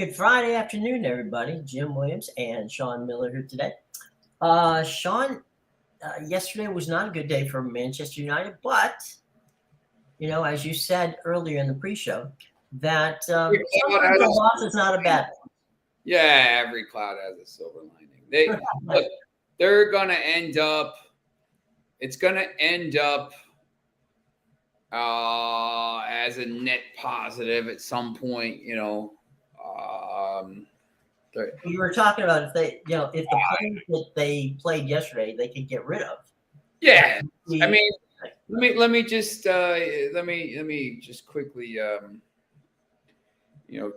Good Friday afternoon, everybody. Jim Williams and Sean Miller here today. Sean, yesterday was not a good day for Manchester United, but as you said earlier in the pre-show, that sometimes a loss is not a bad one. Yeah, every cloud has a silver lining. They're gonna end up. It's gonna end up as a net positive at some point. You were talking about if if the players that they played yesterday, they could get rid of. Yeah, I mean, let me just quickly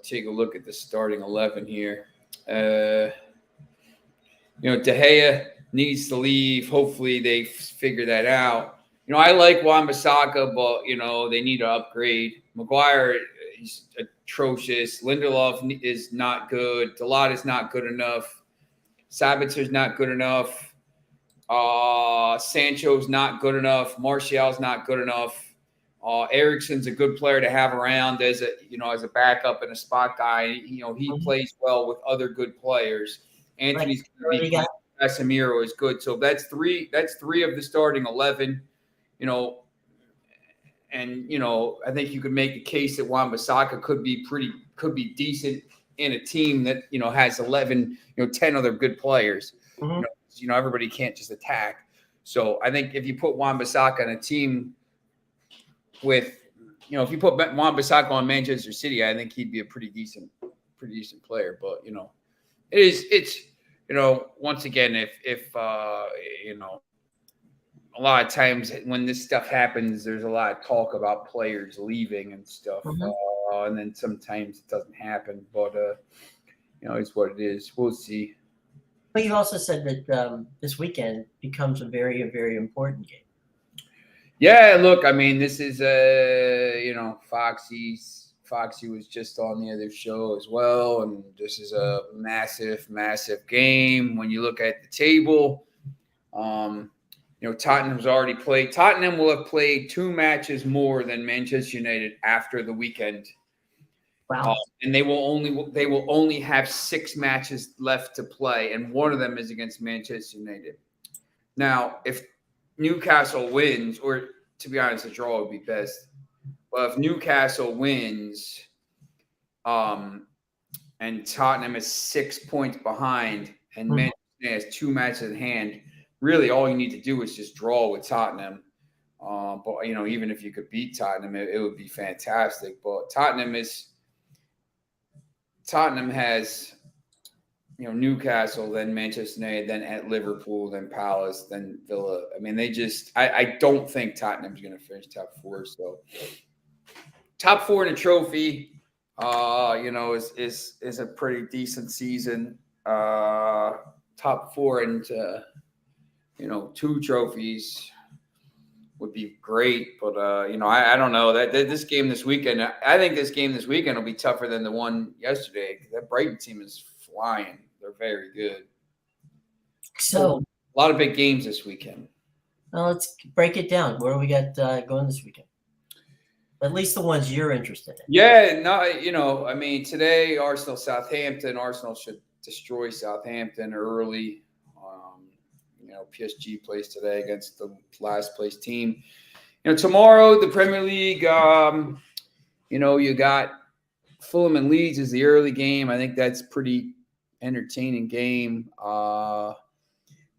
take a look at the starting 11 here. De Gea needs to leave. Hopefully they figure that out. I like Wan-Bissaka, but they need to upgrade. Maguire, he's atrocious. Lindelof is not good. Dalot is not good enough. Sabitzer's not good enough. Sancho's not good enough. Martial's not good enough. Ericsson's a good player to have around as a backup and a spot guy. He plays well with other good players. Anthony's going to be Casemiro is good. So that's three of the starting 11. I think you could make a case that Wan-Bissaka could be decent in a team that has 11, 10 other good players. Mm-hmm. Everybody can't just attack. So I think if you put Wan-Bissaka in a team with, if you put Wan-Bissaka on Manchester City, I think he'd be a pretty decent player. But it's once again, if a lot of times when this stuff happens, there's a lot of talk about players leaving and stuff, mm-hmm. And then sometimes it doesn't happen. But it's what it is. We'll see. But you also said that this weekend becomes a very, very important game. Yeah, look, I mean, this is Foxy was just on the other show as well, and this is a massive, massive game. When you look at the table, Tottenham's already played. Tottenham will have played 2 matches more than Manchester United after the weekend. Wow. And they will only have 6 matches left to play, and one of them is against Manchester United. Now, if Newcastle wins, or to be honest, a draw would be best. But if Newcastle wins, and Tottenham is 6 points behind, and mm-hmm. Manchester United has 2 matches in hand, really all you need to do is just draw with Tottenham. But even if you could beat Tottenham, it would be fantastic. But Tottenham has, Newcastle, then Manchester United, then at Liverpool, then Palace, then Villa. I mean, I don't think Tottenham's going to finish top 4. So top 4 in a trophy, is a pretty decent season. Top 4 into, 2 trophies would be great, but I don't know that this game this weekend. I think this game this weekend will be tougher than the one yesterday. That Brighton team is flying; they're very good. So a lot of big games this weekend. Well, let's break it down. Where do we got going this weekend? At least the ones you're interested in. Yeah, no, I mean, today Arsenal Southampton. Arsenal should destroy Southampton early. PSG plays today against the last place team. Tomorrow, the Premier League, you got Fulham and Leeds is the early game. I think that's pretty entertaining game.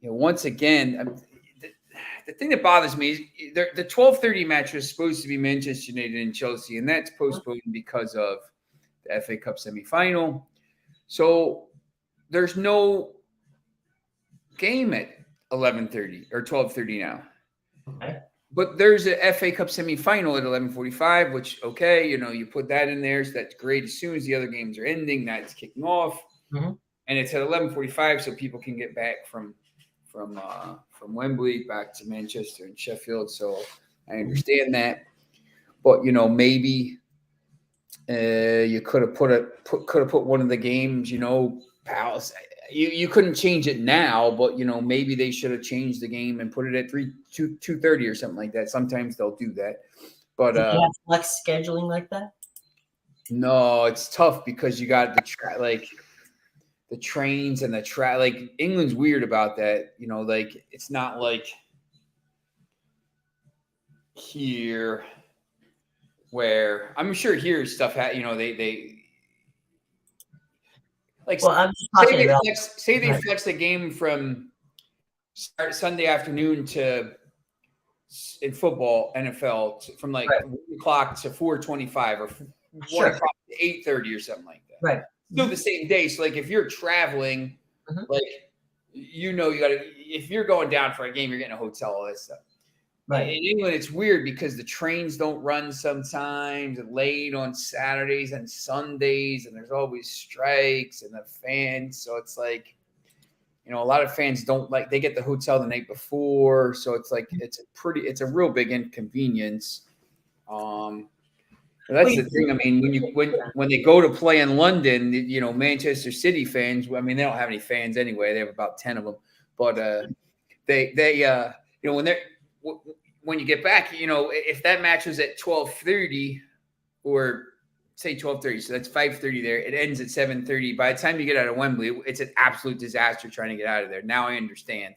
Once again, the thing that bothers me is the 12:30 match was supposed to be Manchester United and Chelsea, and that's postponed because of the FA Cup semifinal. So there's no game at 11:30 or 12:30 now. Okay. But there's a FA Cup semifinal at 11:45, which, you put that in there. So that's great. As soon as the other games are ending, that's kicking off. Mm-hmm. And it's at 11:45, so people can get back from Wembley back to Manchester and Sheffield. So I understand that. But, maybe you could have put one of the games, Palace. You couldn't change it now, but maybe they should have changed the game and put it at 2:30 or something like that. Sometimes they'll do that. But do you have flex scheduling like that? No, it's tough because you got the trains and the track. Like England's weird about that. Like it's not like here where I'm sure here stuff. They like Well, I'm just say talking they about. flex the game from Sunday afternoon to in football NFL from like Right. 1 o'clock to 4:25 or 1 o'clock to 8:30 or something like that. Right. Still the same day. So like if you're traveling, like you got to if you're going down for a game, you're getting a hotel, all that stuff. Right. In England, it's weird because the trains don't run sometimes late on Saturdays and Sundays, and there's always strikes and the fans. So it's like, a lot of fans they get the hotel the night before. So it's like, it's a real big inconvenience. That's the thing. I mean, when they go to play in London, Manchester City fans, I mean, they don't have any fans anyway. They have about 10 of them, but when you get back, if that match was at 12:30 or say 12:30, so that's 5:30 there. It ends at 7:30. By the time you get out of Wembley, it's an absolute disaster trying to get out of there. Now I understand.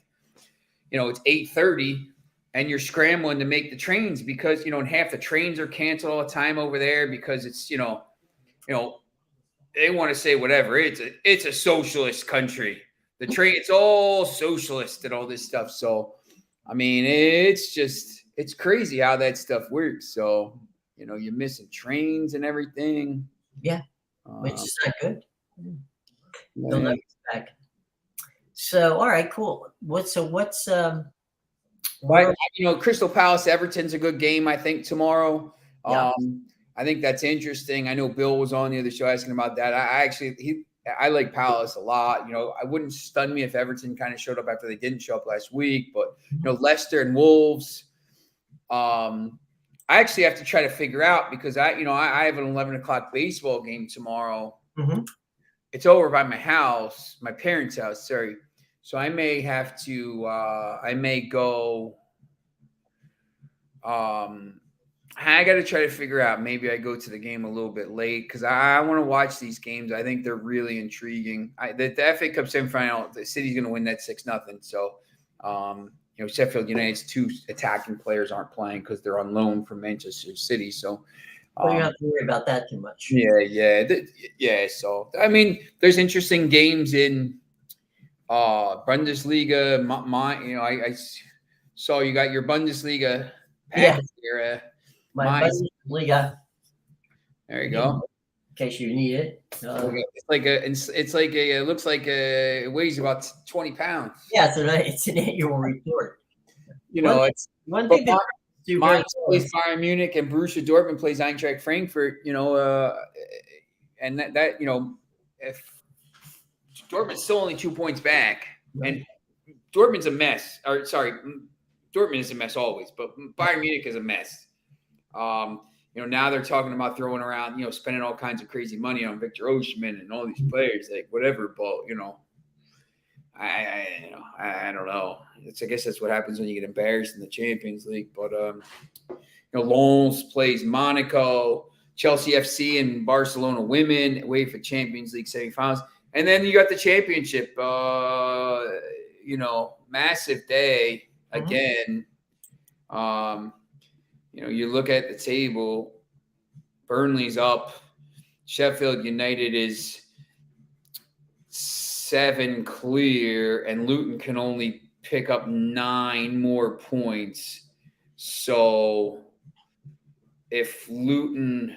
It's 8:30 and you're scrambling to make the trains because, and half the trains are canceled all the time over there because it's, they want to say whatever. It's a socialist country. The train, it's all socialist and all this stuff. So, I mean, it's crazy how that stuff works. So, you're missing trains and everything. Yeah, which is not good. They'll Yeah. never get back. So, all right, cool. But Crystal Palace Everton's a good game, I think, tomorrow. Yeah. I think that's interesting. I know Bill was on the other show asking about that. I like Palace a lot. I wouldn't stun me if Everton kind of showed up after they didn't show up last week. But Leicester and Wolves. I actually have to try to figure out because I have an 11 o'clock baseball game tomorrow. Mm-hmm. It's over by my house, my parents' house. Sorry. So I may have to, I may go, I got to try to figure out, maybe I go to the game a little bit late because I want to watch these games. I think they're really intriguing. The FA Cup semifinal, the City's going to win that 6-0. So, Sheffield United's two attacking players aren't playing because they're on loan from Manchester City. So, you don't have to worry about that too much. Yeah. So, I mean, there's interesting games in Bundesliga. I saw you got your Bundesliga package here. My Bundesliga. There you go. In case you need it. It looks like it weighs about 20 pounds. Yeah, it's an annual report. It's one thing that Mainz plays Bayern Munich and Borussia Dortmund plays Eintracht Frankfurt. And that if Dortmund's still only 2 points back, and Dortmund's a mess. Dortmund is a mess always, but Bayern Munich is a mess. Now they're talking about throwing around, spending all kinds of crazy money on Victor Osimhen and all these players, like whatever. But I don't know. I guess that's what happens when you get embarrassed in the Champions League. But Lens plays Monaco, Chelsea FC, and Barcelona women UEFA Champions League semifinals, and then you got the championship. Massive day again. You look at the table. Burnley's up. Sheffield United is 7 clear, and Luton can only pick up 9 more points. So if Luton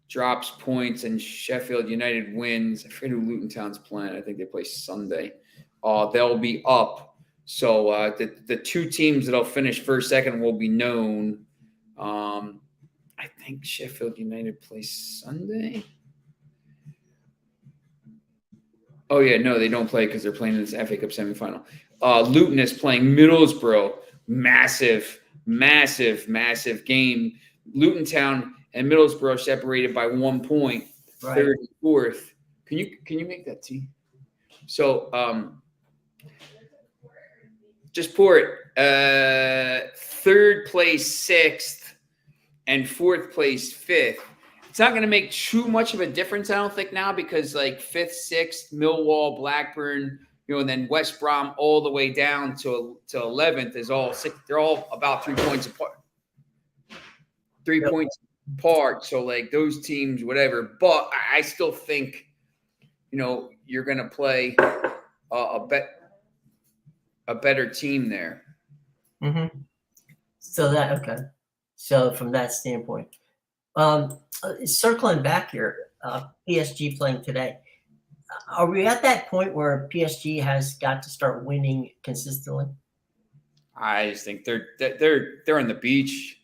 drops points and Sheffield United wins, I forget who Luton Town's playing. I think they play Sunday. They'll be up. So the two teams that'll finish first, second will be known. I think Sheffield United plays Sunday. Oh, yeah, no, they don't play because they're playing in this FA Cup semifinal. Luton is playing Middlesbrough. Massive game. Luton Town and Middlesbrough separated by 1 point, third and fourth. Can you make that tea? So just pour it. Third place, 6th, and fourth place, 5th. it's not going to make too much of a difference, I don't think now, because like 5th, 6th, Millwall, Blackburn, and then West Brom all the way down to 11th is all six. They're all about 3 points apart. 3 points apart. So like those teams, whatever. But I still think, you're going to play a better team there. Mm-hmm. So from that standpoint, circling back here, PSG playing today. Are we at that point where PSG has got to start winning consistently? I just think they're on the beach.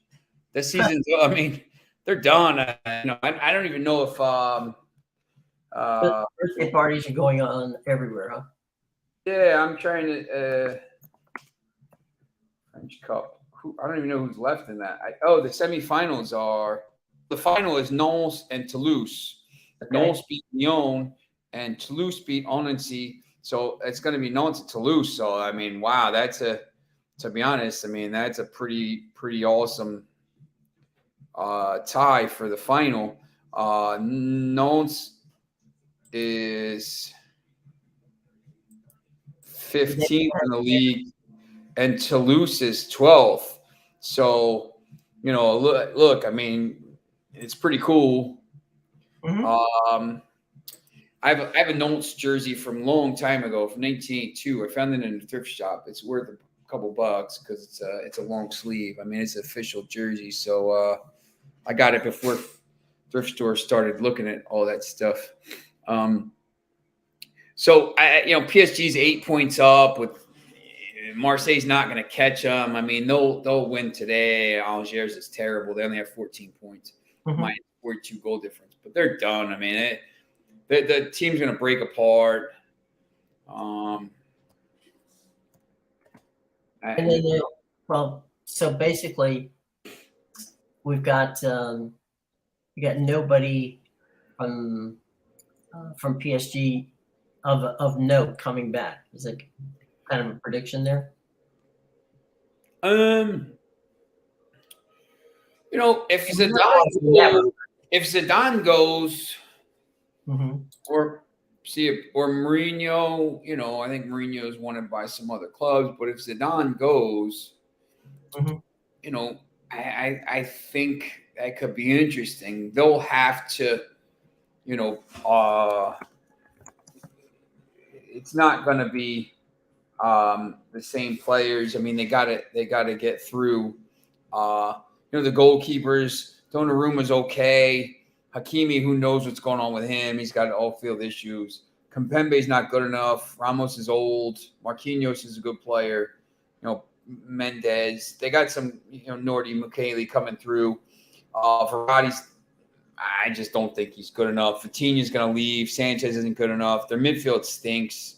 This season's. I mean, they're done. I don't even know if birthday parties are going on everywhere, huh? Yeah, I'm trying to French Cup. I don't even know who's left in that. The semifinals are. The final is Nantes and Toulouse. Okay. Nantes beat Lyon and Toulouse beat Nancy. So it's going to be Nantes and Toulouse. So I mean, wow, to be honest, I mean that's a pretty awesome tie for the final. Nantes is 15th in the league, and Toulouse is 12th. So, look, I mean, it's pretty cool. Mm-hmm. I have a Nantes jersey from a long time ago, from 1982. I found it in a thrift shop. It's worth a couple bucks because it's a long sleeve. I mean, it's an official jersey. So I got it before thrift stores started looking at all that stuff. So PSG's 8 points up. With Marseille's not going to catch them. I mean, they'll win today. Algiers is terrible. They only have 14 points, minus 42 goal difference, but they're done. I mean, the team's going to break apart. So basically, we've got nobody from PSG of note coming back. Is it kind of a prediction there? If Zidane goes, mm-hmm. or Mourinho, I think Mourinho is wanted by some other clubs. But if Zidane goes, mm-hmm. I think that could be interesting. They'll have to, it's not going to be the same players. I mean, they got to get through. The goalkeepers. Donnarumma's okay. Hakimi, who knows what's going on with him? He's got all-field issues. Kimpembe's not good enough. Ramos is old. Marquinhos is a good player. Mendes. They got some, Nordi Mukiele coming through. Verratti's, I just don't think he's good enough. Vitinha's going to leave. Sanchez isn't good enough. Their midfield stinks.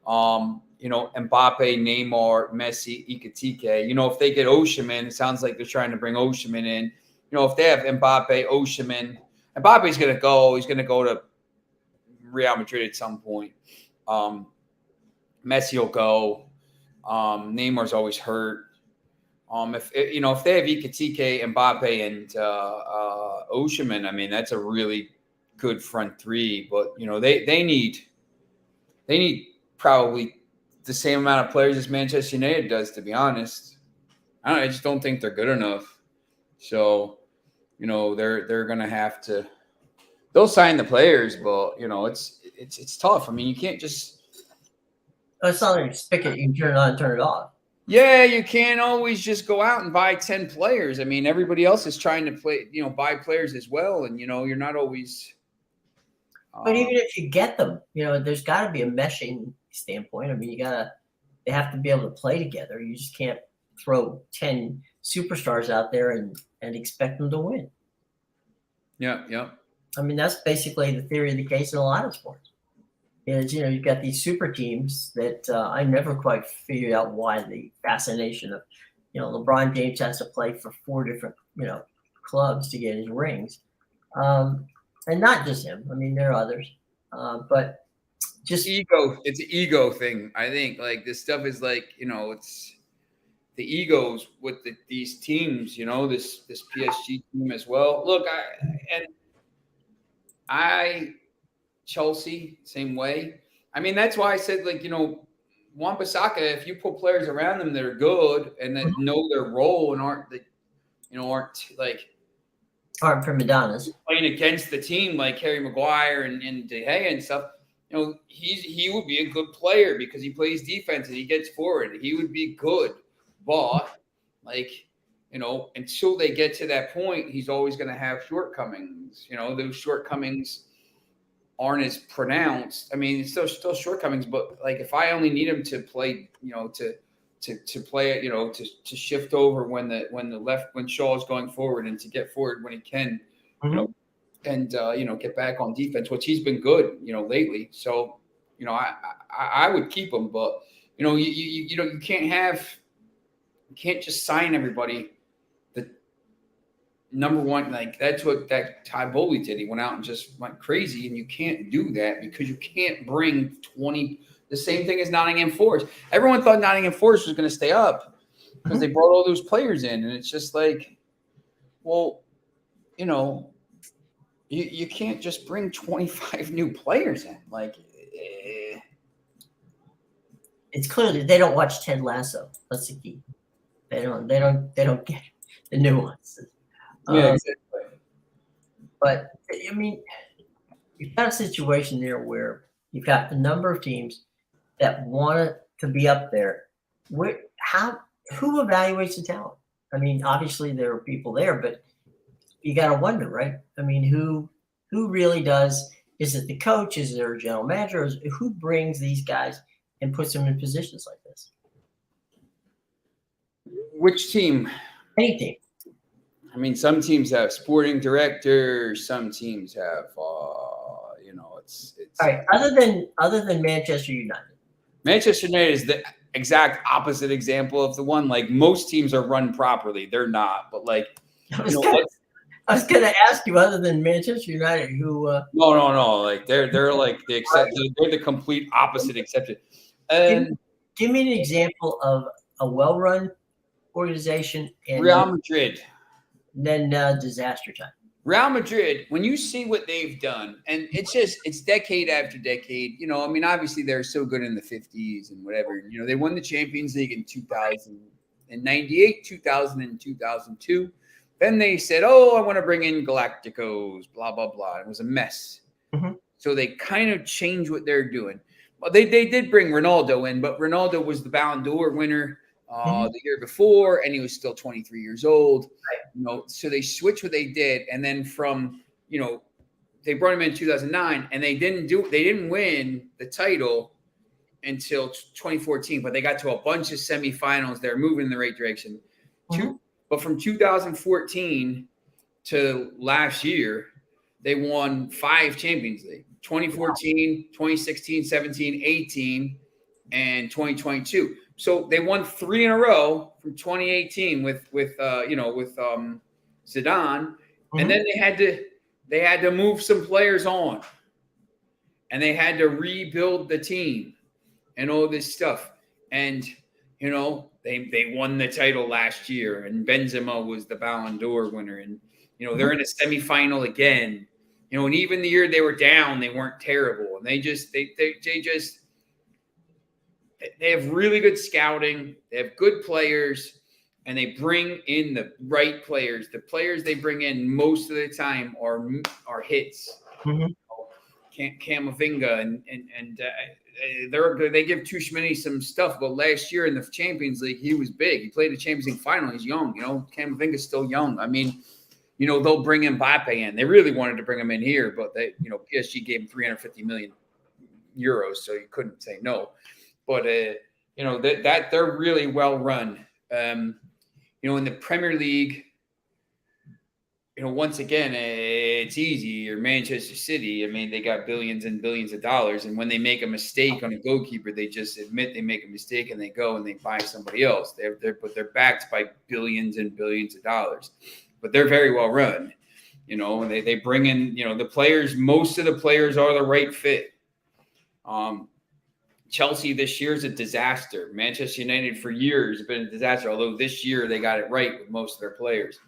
Mbappe, Neymar, Messi, Ekitike. If they get Osimhen, it sounds like they're trying to bring Osimhen in. If they have Mbappe, Osimhen, Mbappe's going to go. He's going to go to Real Madrid at some point. Messi will go. Neymar's always hurt. If they have Ekitike, Mbappe, and Osimhen, I mean that's a really good front three. But they need probably the same amount of players as Manchester United does. To be honest, I just don't think they're good enough. So they're gonna have to. They'll sign the players, but it's tough. I mean, you can't just. It's not like a spigot you can turn it on and turn it off. Yeah, you can't always just go out and buy 10 players. I mean, everybody else is trying to buy players as well, and you're not always. But even if you get them, there's got to be a meshing standpoint. I mean, they have to be able to play together. You just can't throw 10 superstars out there and expect them to win. Yeah. I mean, that's basically the theory of the case in a lot of sports. You've got these super teams that I never quite figured out why the fascination of, LeBron James has to play for 4 different, clubs to get his rings. And not just him. I mean, there are others. But just ego. It's an ego thing. I think like this stuff is like, it's the egos with these teams, this PSG team as well. Look, Chelsea, same way. I mean, that's why I said, like, Wan-Bissaka, if you put players around them that are good and that know their role and aren't like prima donnas. playing against the team like Harry Maguire and De Gea and stuff, he would be a good player because he plays defense and he gets forward. He would be good. But, until they get to that point, he's always going to have shortcomings. Those shortcomings aren't as pronounced. I mean, it's still shortcomings, but like if I only need him to play, to play it, to shift over when Shaw is going forward and to get forward when he can, and get back on defense, which he's been good, lately. So, I would keep him, but you can't just sign everybody. The number one, like that's what that Todd Bowley did. He went out and just went crazy, and you can't do that because you can't bring 20. The same thing as Nottingham Forest. Everyone thought Nottingham Forest was going to stay up because they brought all those players in, and it's just like, well, you can't just bring 25 new players in. Like, it's clear that they don't watch Ted Lasso. That's the key. They don't get the nuances. Yeah, exactly. But I mean, you've got a situation there where you've got a number of teams that want to be up there. Who evaluates the talent? I mean, obviously there are people there, but you got to wonder, right? I mean, who really does? Is it the coach? Is there a general manager? Who brings these guys and puts them in positions like this? Which team? Any team. I mean, some teams have sporting directors. Some teams have, it's all right. Other than Manchester United. Manchester United is the exact opposite example of the one. Like most teams are run properly. They're not, but like, I was going to ask you, other than Manchester United, who? No. Like they're like they're the complete opposite exception. Give me an example of a well-run organization and Real Madrid. Then disaster time. Real Madrid, when you see what they've done, and it's decade after decade, I mean, obviously they're so good in the 50s and whatever. They won the Champions League in 2098, 2000, and 2002. Then they said, I want to bring in Galacticos, blah, blah, blah. It was a mess. Mm-hmm. So they kind of changed what they're doing. Well, they did bring Ronaldo in, but Ronaldo was the Ballon d'Or winner the year before, and he was still 23 years old. Right. So they switched what they did, and then from they brought him in 2009, and they didn't win the title until 2014, but they got to a bunch of semifinals. They're moving in the right direction. But from 2014 to last year, they won 5 Champions League: 2014, 2016, 17, 18, and 2022. So they won 3 in a row from 2018 with Zidane, and then they had to move some players on, and they had to rebuild the team and all this stuff. And they won the title last year, and Benzema was the Ballon d'Or winner, and they're in a semifinal again. And even the year they were down, they weren't terrible, and they have really good scouting. They have good players, and they bring in the right players. The players they bring in most of the time are hits. Camavinga and they give Tuchmani some stuff. But last year in the Champions League, he was big. He played the Champions League final. He's young. Camavinga's still young. I mean, they'll bring Mbappe in. They really wanted to bring him in here, but PSG gave him 350 million euros, so you couldn't say no. But that they're really well run. In the Premier League, once again, it's easy. You're Manchester City. I mean, they got billions and billions of dollars, and when they make a mistake on a goalkeeper, they just admit they make a mistake and they go and they buy somebody else. They're backed by billions and billions of dollars, but they're very well run. And they bring in the players. Most of the players are the right fit. Chelsea this year is a disaster. Manchester United for years has been a disaster, although this year they got it right with most of their players.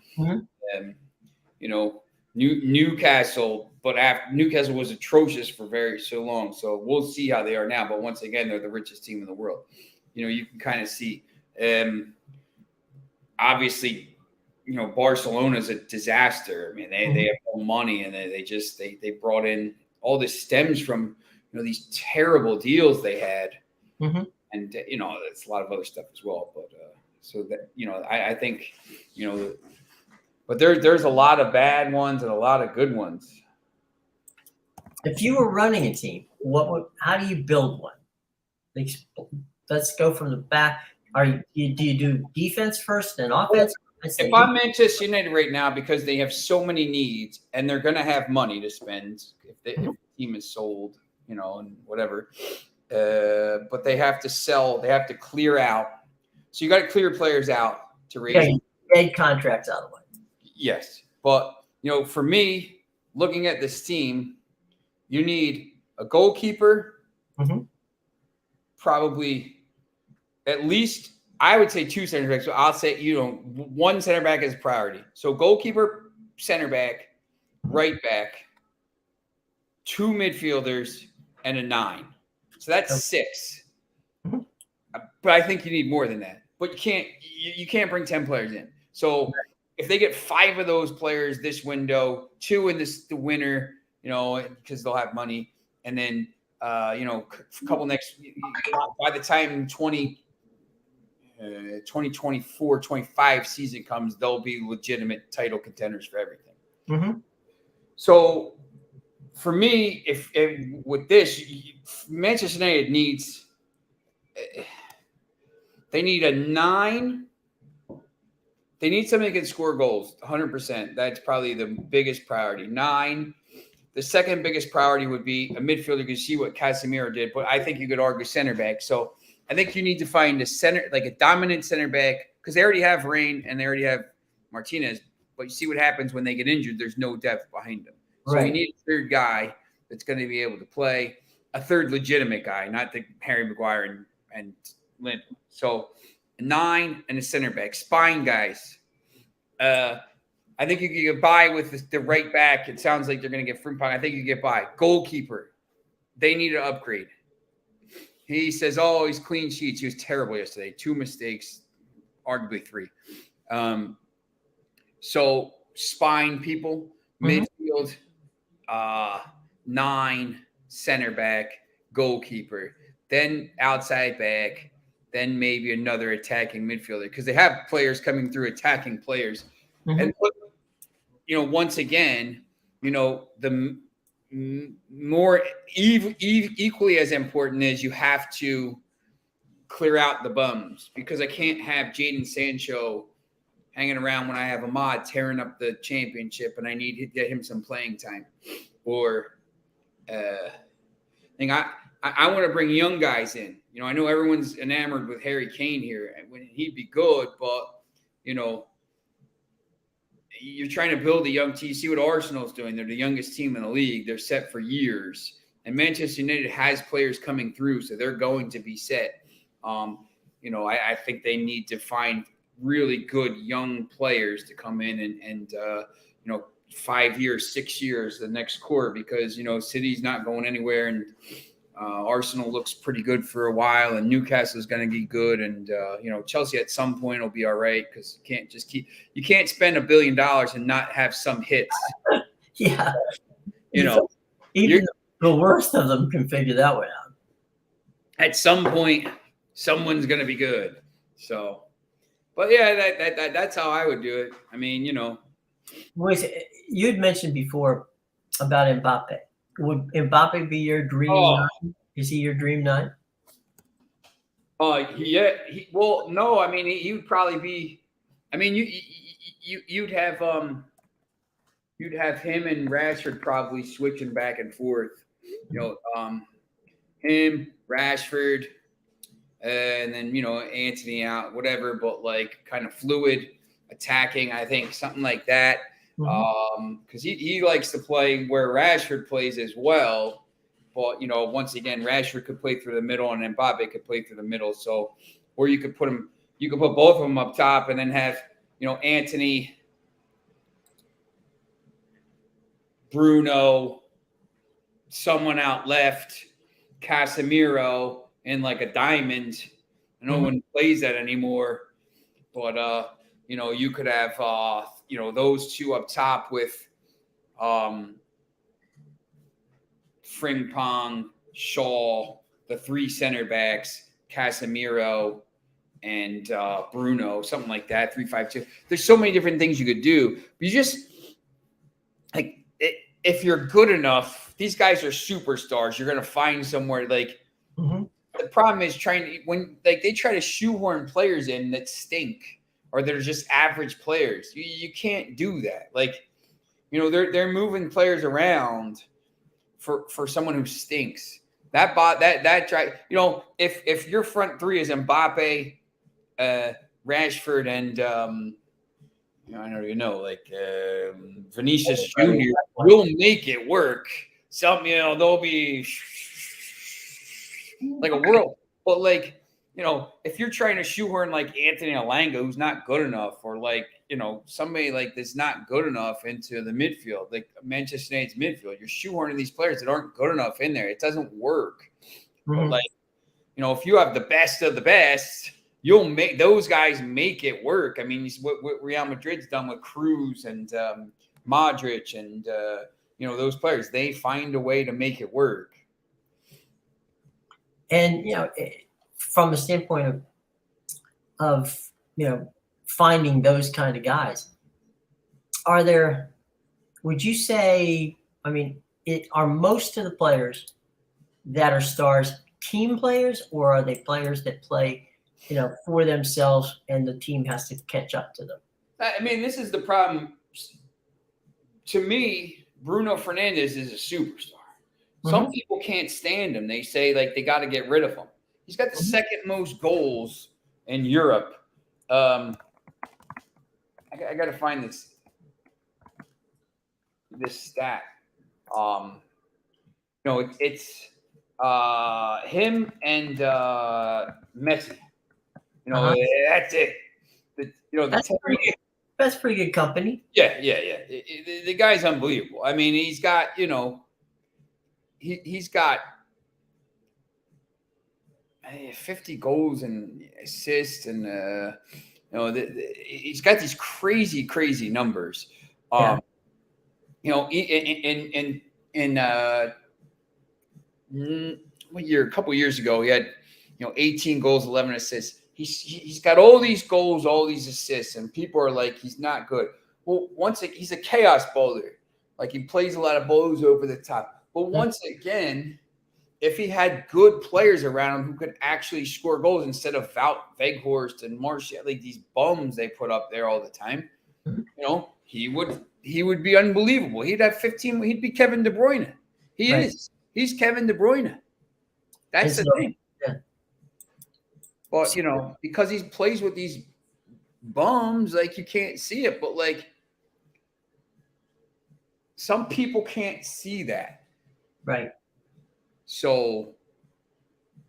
Newcastle, but after Newcastle was atrocious for so long. So we'll see how they are now. But once again, they're the richest team in the world. You can kind of see. Obviously, Barcelona is a disaster. I mean, they have no money, and they brought in all this stems from these terrible deals they had, and it's a lot of other stuff as well. But so that I think but there's a lot of bad ones and a lot of good ones. If you were running a team, how do you build one? Let's go from the back. Do you do defense first and offense? If I'm Manchester United right now, because they have so many needs and they're going to have money to spend if the team is sold, and whatever. But they have to sell. They have to clear out. So you got to clear players out to raise. Dead contracts out of the way. Yes, but for me, looking at this team, you need a goalkeeper, probably at least, I would say 2 center backs. So I'll say, 1 center back is priority. So goalkeeper, center back, right back, 2 midfielders, and a 9. So that's 6. But I think you need more than that. But you can't bring 10 players in. So if they get 5 of those players this window, 2 in the winter, because they'll have money, and then a couple next by the time 2024-25 season comes, they'll be legitimate title contenders for everything. So for me, if with this, Manchester United needs a 9. They need somebody that can score goals, 100%. That's probably the biggest priority. 9. The second biggest priority would be a midfielder. You can see what Casemiro did, but I think you could argue center back. So I think you need to find a center, like a dominant center back, because they already have Rain and they already have Martinez. But you see what happens when they get injured. There's no depth behind them. So you need a third guy that's going to be able to play, a third legitimate guy, not the Harry Maguire and Lind. So a 9 and a center back, spine guys. I think you can get by with the right back. It sounds like they're going to get Frimpong. I think you get by. Goalkeeper, they need an upgrade. He says, he's clean sheets. He was terrible yesterday. 2 mistakes, arguably 3. So spine people, midfield, 9, center back, goalkeeper, then outside back, then maybe another attacking midfielder, because they have players coming through attacking players. And once again, the more equally as important is you have to clear out the bums, because I can't have Jadon Sancho hanging around when I have Ahmad tearing up the championship and I need to get him some playing time. Or I want to bring young guys in. I know everyone's enamored with Harry Kane here, and he'd be good, but you're trying to build a young team. You see what Arsenal's doing. They're the youngest team in the league. They're set for years. And Manchester United has players coming through, so they're going to be set. I think they need to find really good young players to come in and 5 years, 6 years, the next core, because, City's not going anywhere, and Arsenal looks pretty good for a while, and Newcastle is going to be good, and Chelsea at some point will be all right, because you can't spend $1 billion and not have some hits. Yeah, even the worst of them can figure that one out. At some point, someone's going to be good. So, but yeah, that's how I would do it. I mean, you'd mentioned before about Mbappe. Would Mbappe be your dream 9? Is he your dream 9? Yeah. No. I mean, he would probably be. I mean, you'd have him and Rashford probably switching back and forth. Him, Rashford, and then Antony out, whatever. But like kind of fluid attacking, I think something like that. Because he likes to play where Rashford plays as well. But, once again, Rashford could play through the middle and Mbappe could play through the middle. So, or you could put both of them up top and then have, Antony Bruno, someone out left, Casemiro, and like a diamond. No one plays that anymore. But you could have those two up top with Frimpong, Shaw, the three center backs, Casemiro, and Bruno, something like that. 3-5-2. There's so many different things you could do. But you just like if you're good enough, these guys are superstars. You're gonna find somewhere like. The problem is when they try to shoehorn players in that stink or they're just average players. You can't do that. Like, they're moving players around for someone who stinks. If your front three is Mbappe, Rashford, and I don't even know, like Vinicius Jr. will make it work. They'll be like a world. But if you're trying to shoehorn like Anthony Alanga, who's not good enough, or somebody like that's not good enough into the midfield, like Manchester United's midfield, you're shoehorning these players that aren't good enough in there. It doesn't work. But if you have the best of the best, you'll make those guys make it work. I mean, what Real Madrid's done with Cruz and Modric and those players, they find a way to make it work. And from the standpoint of finding those kind of guys, would you say? I mean, are most of the players that are stars team players, or are they players that play for themselves and the team has to catch up to them? I mean, this is the problem. To me, Bruno Fernandes is a superstar. Some people can't stand him. They say they got to get rid of him. He's got the second most goals in Europe. I got to find this stat. It's him and Messi. That's it. That's pretty good company. Yeah. The guy's unbelievable. I mean, he's got he's got 50 goals and assists, and he's got these crazy numbers. What year? A couple of years ago, he had 18 goals, 11 assists. He's got all these goals, all these assists, and people are like, he's not good. Well, he's a chaos bowler. Like, he plays a lot of balls over the top. But once again, if he had good players around him who could actually score goals instead of Wout Weghorst and Martial, like these bums they put up there all the time, he would be unbelievable. He'd have 15. He'd be Kevin De Bruyne. He is. He's Kevin De Bruyne. That's the thing. Yeah. But because he plays with these bums, like, you can't see it. But some people can't see that. Right. So,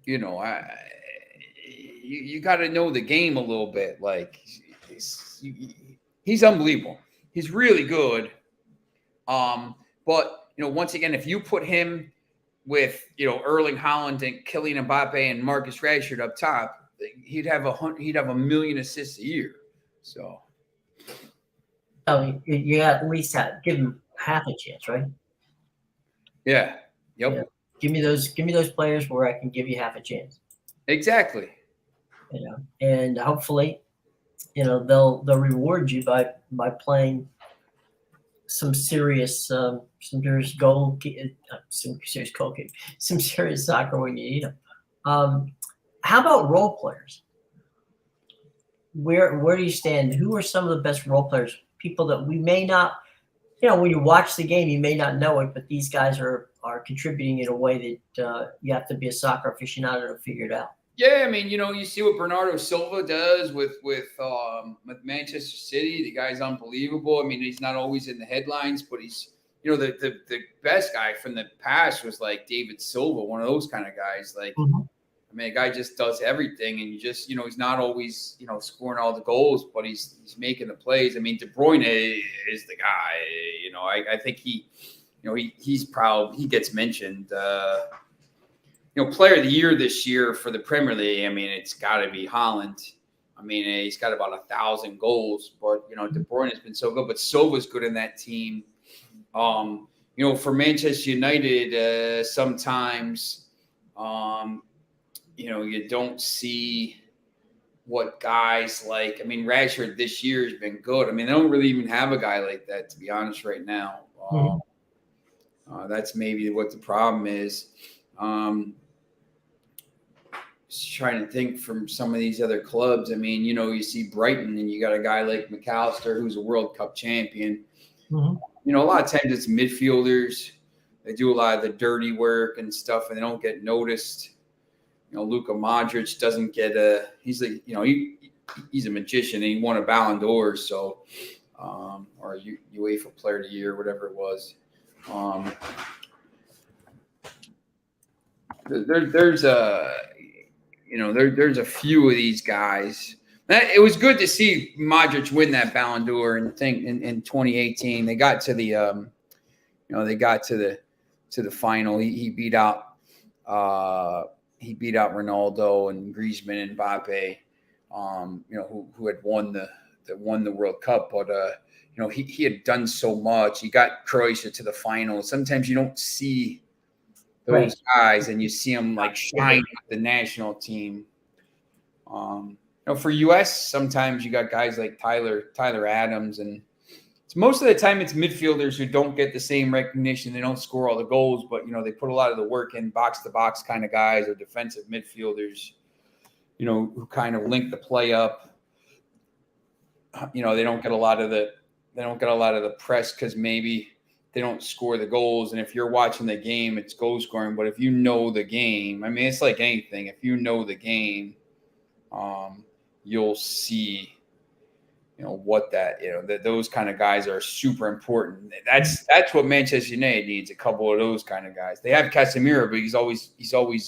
you got to know the game a little bit. Like, he's unbelievable. He's really good. But once again, if you put him with Erling Haaland and Kylian Mbappe and Marcus Rashford up top, he'd have a million assists a year. So, you at least give him half a chance, right? Yeah. Yep. Yeah. Give me those players where I can give you half a chance. Exactly. And hopefully, they'll reward you by playing some serious soccer when you need them. How about role players? Where do you stand? Who are some of the best role players? People that we may not, when you watch the game, you may not know it, but these guys are contributing in a way that you have to be a soccer aficionado to figure it out. Yeah, I mean, you see what Bernardo Silva does with Manchester City. The guy's unbelievable. I mean, he's not always in the headlines, but he's, the best guy from the past was like David Silva, one of those kind of guys. Like, I mean, a guy just does everything, and you just, he's not always, scoring all the goals, but he's making the plays. I mean, De Bruyne is the guy. I think he gets mentioned. Player of the year this year for the Premier League. I mean, it's got to be Haaland. I mean, he's got about 1,000 goals, but De Bruyne has been so good. But Silva's good in that team. For Manchester United, sometimes, you don't see what guys like. I mean, Rashford this year has been good. I mean, they don't really even have a guy like that, to be honest, right now. That's maybe what the problem is. Just trying to think from some of these other clubs. I mean, you see Brighton and you got a guy like McAllister who's a World Cup champion. A lot of times it's midfielders. They do a lot of the dirty work and stuff, and they don't get noticed. Luka Modric doesn't get he's like, he's a magician and he won a Ballon d'Or. So, or UEFA Player of the Year, whatever it was. There's a few of these guys. It was good to see Modric win that Ballon d'Or and in 2018. They got to the to the final. He beat out Ronaldo and Griezmann and Mbappe, who had won the World Cup. But he had done so much. He got Croatia to the final. Sometimes you don't see those guys, and you see them like shine with the national team. For U.S., sometimes you got guys like Tyler Adams, and most of the time it's midfielders who don't get the same recognition. They don't score all the goals, but they put a lot of the work in, box to box kind of guys, or defensive midfielders, who kind of link the play up. They don't get a lot of the press because maybe they don't score the goals. And if you're watching the game, it's goal scoring. But if you know the game, I mean, it's like anything. If you know the game, you'll see, what that those kind of guys are super important. That's what Manchester United needs. A couple of those kind of guys. They have Casemiro, but he's always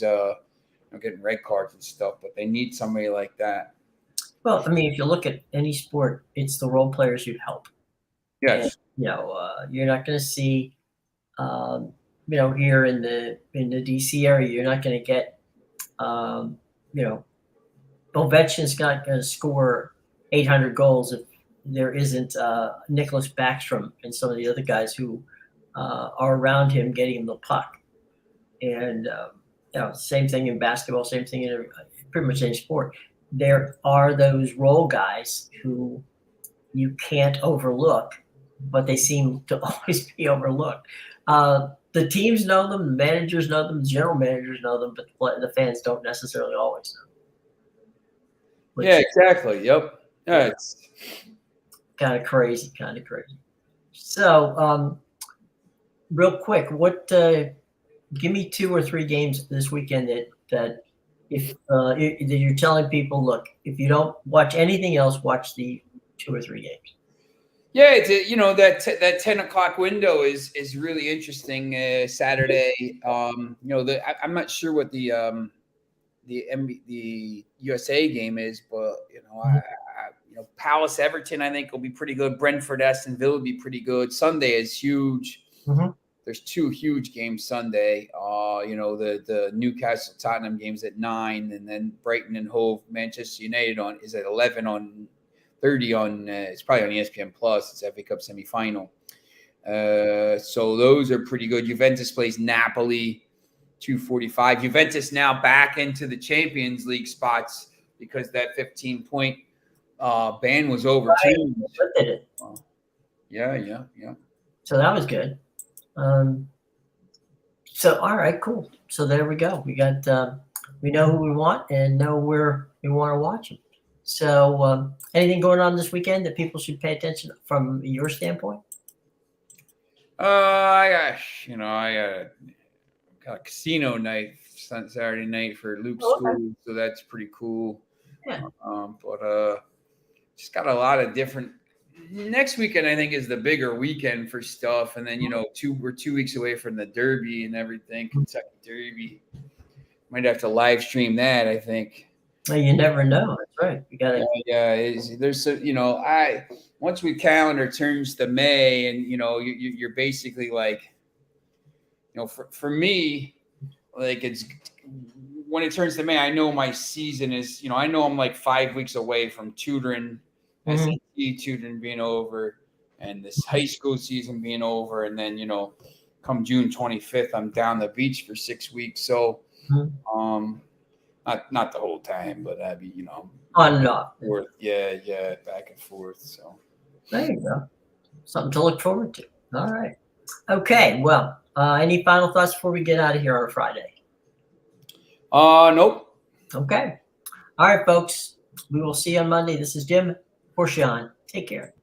getting red cards and stuff. But they need somebody like that. Well, I mean, if you look at any sport, it's the role players who help. Yes. And, you're not going to see, here in the DC area, you're not going to get, Ovechkin's not going to score 800 goals if there isn't Nicholas Backstrom and some of the other guys who are around him getting him the puck. And, same thing in basketball, same thing in pretty much any sport. There are those role guys who you can't overlook, but they seem to always be overlooked. The teams know them, the managers know them, the general managers know them, but the fans don't necessarily always know. Yeah, exactly. Yep. Yeah, it's kind of crazy. So, real quick, give me 2 or 3 games this weekend that if you're telling people, look, if you don't watch anything else, watch the 2 or 3 games. Yeah, it's that 10 o'clock window is really interesting. Saturday, I'm not sure what the USA game is, but Palace Everton I think will be pretty good. Brentford Aston Villa will be pretty good. Sunday is huge. Mm-hmm. There's 2 huge games Sunday. The Newcastle Tottenham game's at 9, and then Brighton and Hove Manchester United is at 11 on 30 on it's probably on ESPN Plus. It's FA Cup semifinal. So those are pretty good. Juventus plays Napoli 2:45. Juventus now back into the Champions League spots because that 15-point ban was overturned. Yeah. So that was good. So all right, cool. So there we go. We got we know who we want and know where we want to watch them. So anything going on this weekend that people should pay attention from your standpoint? I got a casino night Saturday night for Luke's school, so that's pretty cool. Yeah. But just got a lot of different. Next weekend, I think, is the bigger weekend for stuff, and then we're 2 weeks away from the Derby and everything. Kentucky Derby. Might have to live stream that, I think. Well, you never know. That's right. You got to. There's once we calendar turns to May, and you're basically like For me, like it's when it turns to May, I know my season is, I know I'm like 5 weeks away from tutoring, Mhm. SAT tutoring being over, and this high school season being over, and then come June 25th, I'm down the beach for 6 weeks. So, Mhm. not the whole time, but I'd be On and off. forth, yeah, back and forth. So There you go. Something to look forward to. All right. Okay. Well, any final thoughts before we get out of here on a Friday? Nope. Okay. All right, folks. We will see you on Monday. This is Jim for Sean. Take care.